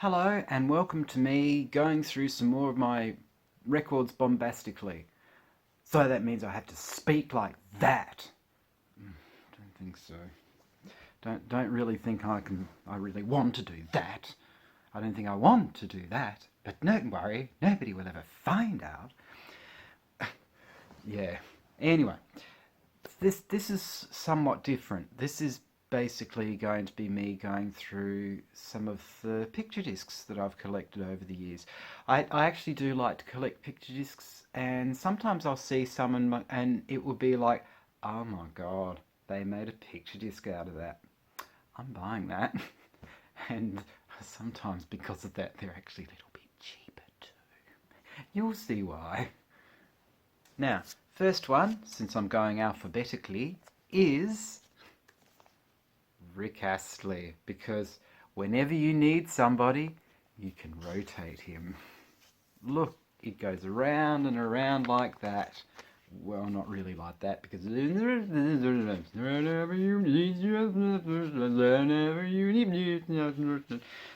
Hello and welcome to me going through some more of my records bombastically. So that means I have to speak like that. Don't think so. Don't really think I really want to do that. I don't think I want to do that. But don't worry, nobody will ever find out. Yeah. Anyway, this is somewhat different. This is basically going to be me going through some of the picture discs that I've collected over the years. I actually do like to collect picture discs, and sometimes I'll see some and it will be like, oh my god, they made a picture disc out of that. I'm buying that. And sometimes because of that, they're actually a little bit cheaper too. You'll see why. Now, first one, since I'm going alphabetically, is Rick Astley, because whenever you need somebody, you can rotate him. Look, it goes around and around like that. Well, not really like that, because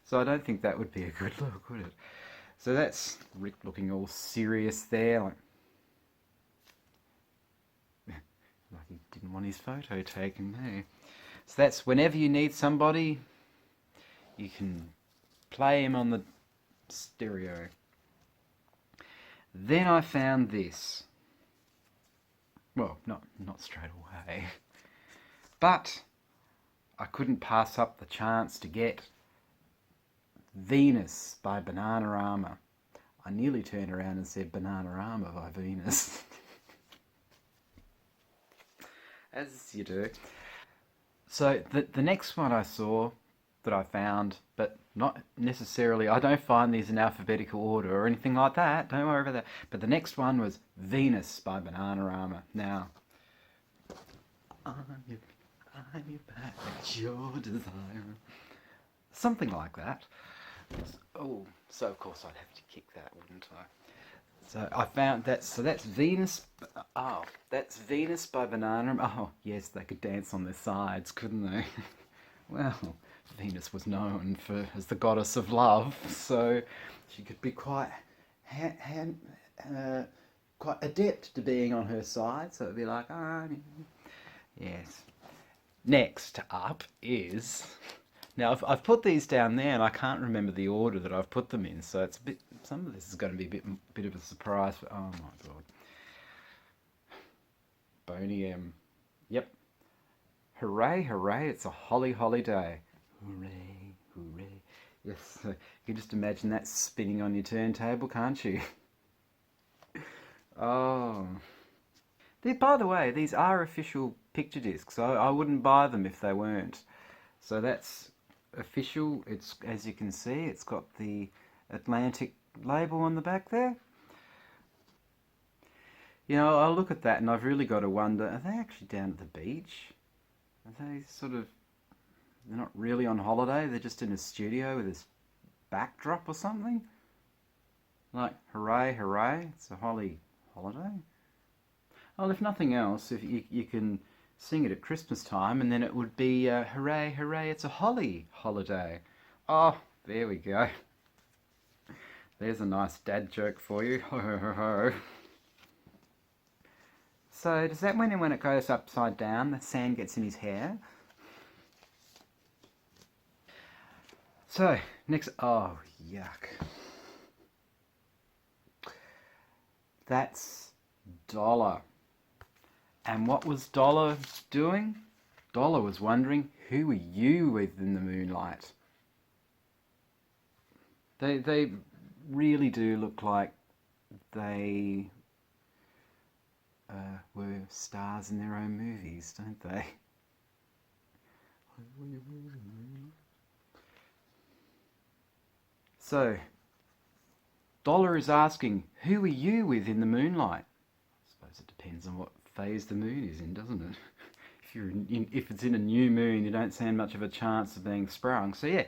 so I don't think that would be a good look, would it? So that's Rick looking all serious there, like he didn't want his photo taken there. So that's whenever you need somebody, you can play him on the stereo. Then I found this. Well, not straight away. But I couldn't pass up the chance to get Venus by Bananarama. I nearly turned around and said Bananarama by Venus. As you do. So the next one I saw that I found, but not necessarily, I don't find these in alphabetical order or anything like that, don't worry about that. But the next one was Venus by Bananarama. Now, I'm your back at your desire. Something like that. Oh, so of course I'd have to kick that, wouldn't I? So I found that, so that's Venus, oh, that's Venus by Bananarama. Oh, yes, they could dance on their sides, couldn't they? Well, Venus was known as the goddess of love, so she could be quite quite adept to being on her side. So it'd be like, yes. Next up is, now I've put these down there, and I can't remember the order that I've put them in, so it's a bit. Some of this is going to be a bit of a surprise. Oh my god. Boney M. Yep. Hooray, hooray, it's a holly holiday. Hooray, hooray. Yes, you can just imagine that spinning on your turntable, can't you? Oh. By the way, these are official picture discs. So I wouldn't buy them if they weren't. So that's official. It's, as you can see, it's got the Atlantic label on the back there. You know, I look at that and I've really got to wonder, are they actually down at the beach? Are they they're not really on holiday, they're just in a studio with this backdrop or something? Like, hooray, hooray, it's a holly holiday. Well, if nothing else, if you can sing it at Christmas time, and then it would be, hooray, hooray, it's a holly holiday. Oh, there we go. There's a nice dad joke for you. Ho, ho, ho, ho. So does that mean when it goes upside down, the sand gets in his hair? So, next, oh, yuck. That's Dollar. And what was Dollar doing? Dollar was wondering, who are you with in the moonlight? They really do look like they were stars in their own movies, don't they? So, Dollar is asking, who are you with in the moonlight? I suppose it depends on what phase the moon is in, doesn't it? If it's in a new moon, you don't stand much of a chance of being sprung. So yeah,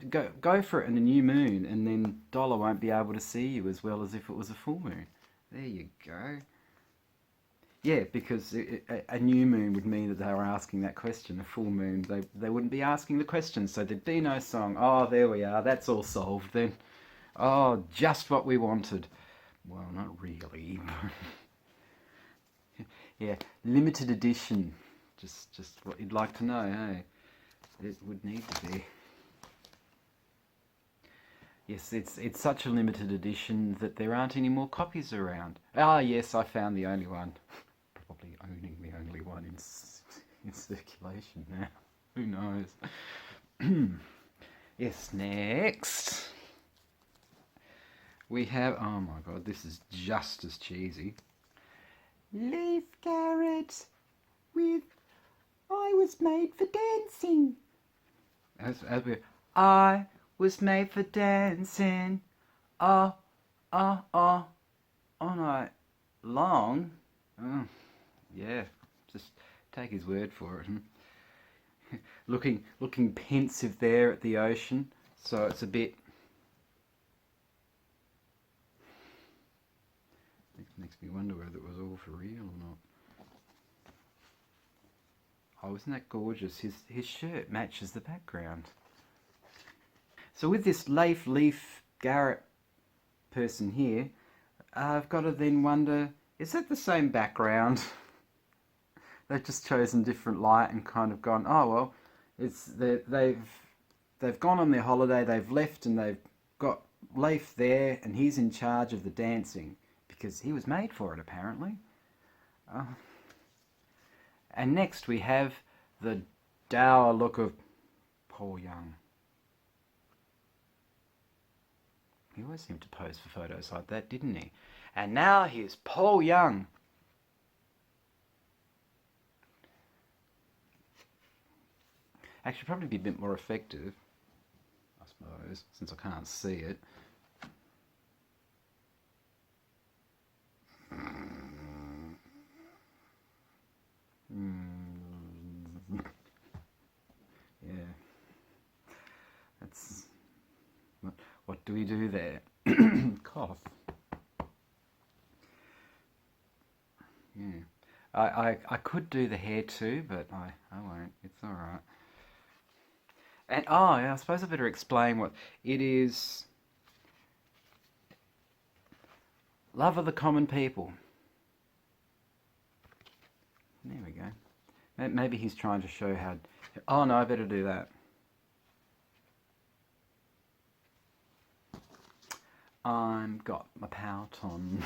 go for it in a new moon, and then Dollar won't be able to see you as well as if it was a full moon. There you go. Yeah, because a new moon would mean that they were asking that question. A full moon, they wouldn't be asking the question, so there'd be no song. Oh, there we are. That's all solved then. Oh, just what we wanted. Well, not really. Yeah, limited edition. Just what you'd like to know, hey? It would need to be. Yes, it's such a limited edition that there aren't any more copies around. Ah, yes, I found the only one. Probably owning the only one in circulation now. Who knows? Yes, next we have. Oh my god, this is just as cheesy. Leaf Garrett with I was made for dancing. As we, I was made for dancing. Oh, oh, all night long. Oh, yeah, just take his word for it. Looking pensive there at the ocean, so it's a bit. It makes me wonder whether it was all for real or not. Oh, isn't that gorgeous? His shirt matches the background. So with this Leaf Garrett person here, I've got to then wonder, is that the same background? They've just chosen different light and kind of gone, oh well, they've gone on their holiday, they've left, and they've got Leif there, and he's in charge of the dancing because he was made for it apparently. Uh, and next we have the dour look of Paul Young. He always seemed to pose for photos like that, didn't he? And now here's Paul Young. Actually, probably be a bit more effective, I suppose, since I can't see it. Yeah, that's what do we do there? Cough. Yeah, I could do the hair too, but I won't. It's all right. And oh, yeah, I suppose I better explain what it is. Love of the common people. There we go. Maybe he's trying to show how. Oh no, I better do that. I've got my pout on.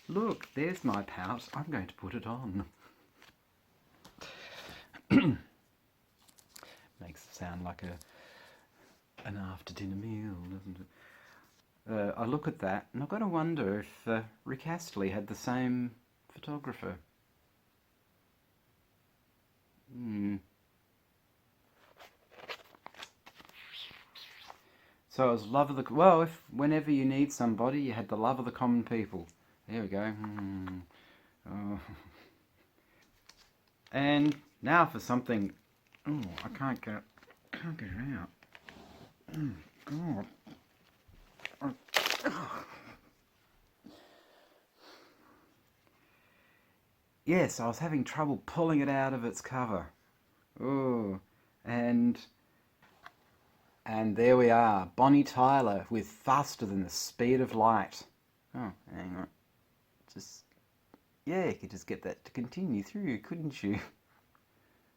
Look, there's my pout. I'm going to put it on. Makes it sound like an after dinner meal, doesn't it? I look at that and I've got to wonder if Rick Astley had the same photographer. So it was love of the well. If whenever you need somebody, you had the love of the common people. There we go. Oh. And now for something. Oh, I can't get it out. Oh God. Yes, I was having trouble pulling it out of its cover. Oh, and there we are, Bonnie Tyler with Faster Than the Speed of Light. Oh, hang on. Just, yeah, you could just get that to continue through, couldn't you?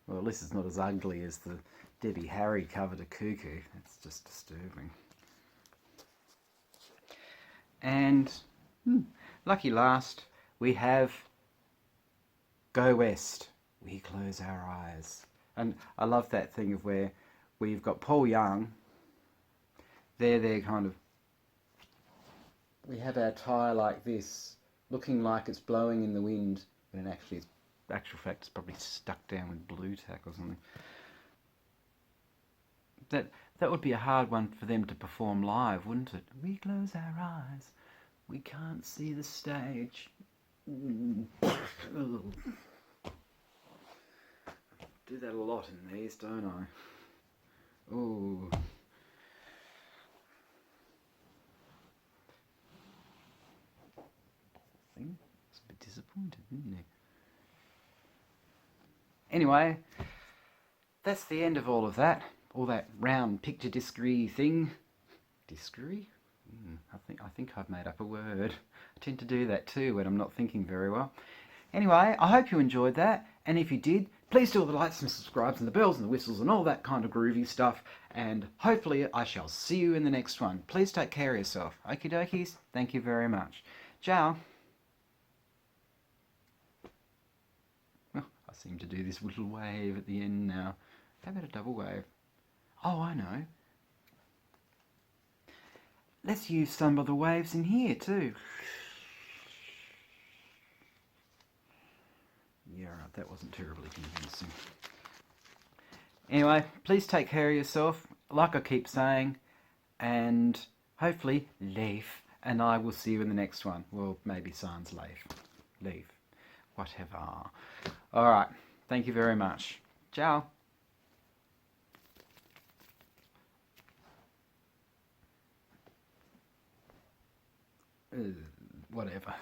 Well, at least it's not as ugly as the Debbie Harry cover to Cuckoo. That's just disturbing. And, lucky last, we have Go West. We close our eyes. And I love that thing of where you've got Paul Young. They're kind of. We have our tyre like this, looking like it's blowing in the wind, when actually, actual fact, it's probably stuck down with blue tack or something. That would be a hard one for them to perform live, wouldn't it? We close our eyes. We can't see the stage. Do that a lot in these, don't I? Ooh. Thing. Anyway, that's the end of all of that. All that round picture discery thing. Discery? I think I've made up a word. I tend to do that too when I'm not thinking very well. Anyway, I hope you enjoyed that, and if you did, please do all the likes and subscribes and the bells and the whistles and all that kind of groovy stuff, and hopefully I shall see you in the next one. Please take care of yourself. Okie dokies, thank you very much. Ciao. Oh, I seem to do this little wave at the end now. How about a double wave? Oh, I know. Let's use some of the waves in here too. Yeah, right, that wasn't terribly convincing. Anyway, please take care of yourself, like I keep saying, and hopefully Leif and I will see you in the next one. Well, maybe sans Leif. Leif. Whatever. Alright, thank you very much. Ciao. Whatever.